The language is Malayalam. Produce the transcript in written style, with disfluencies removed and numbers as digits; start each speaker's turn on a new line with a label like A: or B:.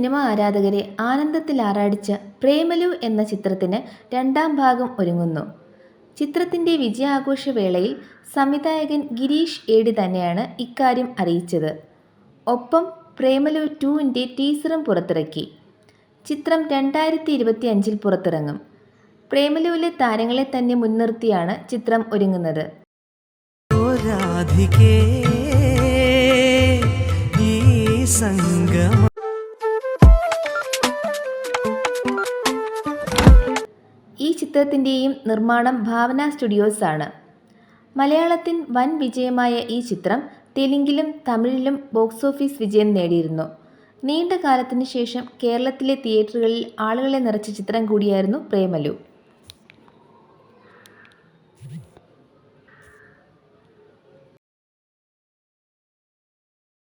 A: സിനിമാ ആരാധകരെ ആനന്ദത്തിൽ ആറാടിച്ച പ്രേമലു എന്ന ചിത്രത്തിന് രണ്ടാം ഭാഗം ഒരുങ്ങുന്നു. ചിത്രത്തിൻ്റെ വിജയാഘോഷവേളയിൽ സംവിധായകൻ ഗിരീഷ് ഏടി തന്നെയാണ് ഇക്കാര്യം അറിയിച്ചത്. ഒപ്പം പ്രേമലു 2ൻ്റെ ടീസറും പുറത്തിറക്കി. ചിത്രം 2025 പുറത്തിറങ്ങും. പ്രേമലുവിലെ താരങ്ങളെ തന്നെ മുൻനിർത്തിയാണ് ചിത്രം ഒരുങ്ങുന്നത്. ഈ ചിത്രത്തിൻ്റെയും നിർമ്മാണം ഭാവന സ്റ്റുഡിയോസ് ആണ്. മലയാളത്തിൽ വൻ വിജയമായ ഈ ചിത്രം തെലുങ്കിലും തമിഴിലും ബോക്സ് ഓഫീസ് വിജയം നേടിയിരുന്നു. നീണ്ട കാലത്തിന് ശേഷം കേരളത്തിലെ തിയേറ്ററുകളിൽ ആളുകളെ നിറച്ച ചിത്രം കൂടിയായിരുന്നു പ്രേമലു.